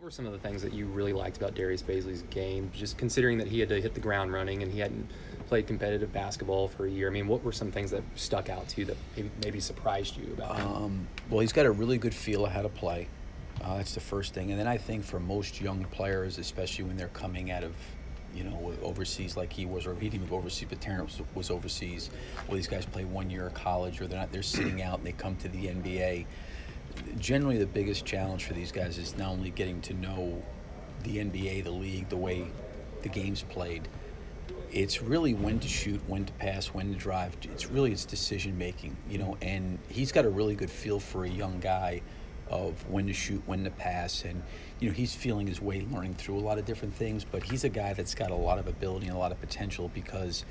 were some of the things that you really liked about Darius Bazley's game, just considering that he had to hit the ground running and he hadn't played competitive basketball for a year? I mean, what were some things that stuck out to you that maybe surprised you about him? Well, he's got a really good feel of how to play. That's the first thing. And then I think for most young players, especially when they're coming out of, overseas like he was, or he didn't even go overseas, but Terrence was overseas. Well, these guys play 1 year of college, or they're sitting out and they come to the NBA. Generally, the biggest challenge for these guys is not only getting to know the NBA, the league, the way the game's played. It's really when to shoot, when to pass, when to drive. It's decision making, and he's got a really good feel for a young guy of when to shoot, when to pass, and he's feeling his way, learning through a lot of different things, but he's a guy that's got a lot of ability and a lot of potential because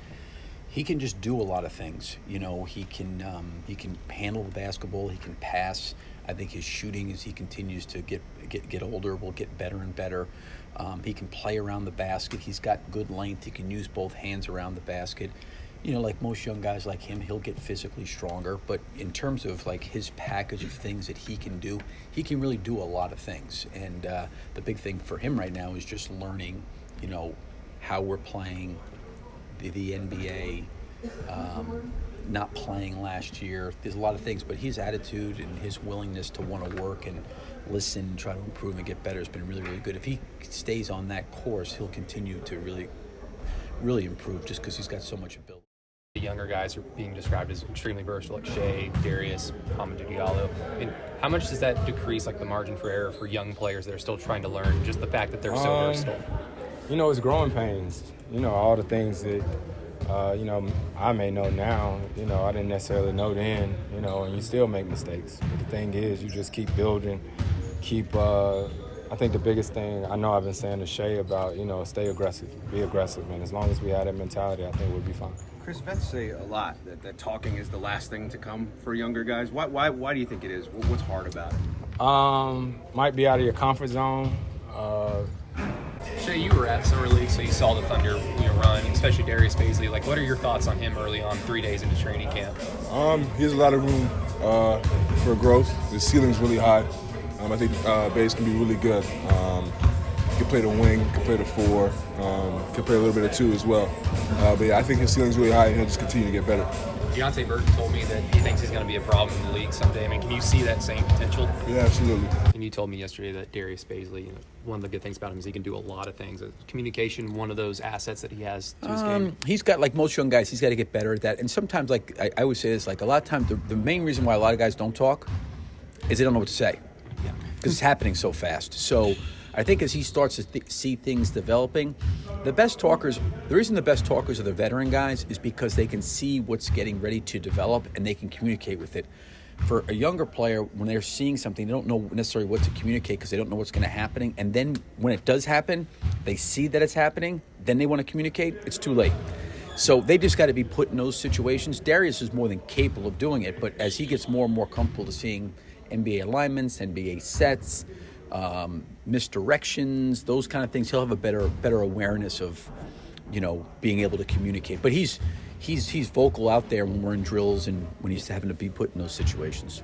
he can just do a lot of things. He can handle the basketball, he can pass. I think his shooting, as he continues to get older, will get better and better. He can play around the basket. He's got good length. He can use both hands around the basket. Like most young guys like him, he'll get physically stronger. But in terms of like his package of things that he can do, he can really do a lot of things. And the big thing for him right now is just learning, how we're playing the NBA. Not playing last year. There's a lot of things, but his attitude and his willingness to want to work and listen and try to improve and get better has been really, really good. If he stays on that course, he'll continue to really, really improve just because he's got so much ability. The younger guys are being described as extremely versatile, like Shea, Darius, Hamidou Diallo. I mean, how much does that decrease like the margin for error for young players that are still trying to learn, just the fact that they're so versatile? It's growing pains. All the things that I may know now, I didn't necessarily know then, and you still make mistakes. But the thing is, you just keep building, I think the biggest thing, I know I've been saying to Shea about, stay aggressive, be aggressive, man. As long as we have that mentality, I think we'll be fine. Chris, vets say a lot that talking is the last thing to come for younger guys. Why do you think it is? What's hard about it? Might be out of your comfort zone. Shea, you were at Summer League, so you saw the Thunder run, especially Darius Bazley. Like, what are your thoughts on him early on, 3 days into training camp? He has a lot of room for growth. The ceiling's really high. I think Baze can be really good. He can play the wing, can play the four, can play a little bit of two as well. But yeah, I think his ceiling's really high, and he'll just continue to get better. Deontay Burton told me that he thinks he's going to be a problem in the league someday. I mean, can you see that same potential? Yeah, absolutely. And you told me yesterday that Darius Bazley, one of the good things about him is he can do a lot of things. Communication, one of those assets that he has to his game. He's got, like most young guys, he's got to get better at that. And sometimes, like I always say this, like a lot of times the main reason why a lot of guys don't talk is they don't know what to say. Yeah. Because it's happening so fast. So I think as he starts to see things developing, the reason the best talkers are the veteran guys is because they can see what's getting ready to develop and they can communicate with it. For a younger player, when they're seeing something, they don't know necessarily what to communicate because they don't know what's going to happen. And then when it does happen, they see that it's happening, then they want to communicate, it's too late. So they just got to be put in those situations. Darius is more than capable of doing it, but as he gets more and more comfortable to seeing NBA alignments, NBA sets, misdirections, those kind of things, he'll have a better awareness of, being able to communicate. But he's vocal out there when we're in drills and when he's having to be put in those situations.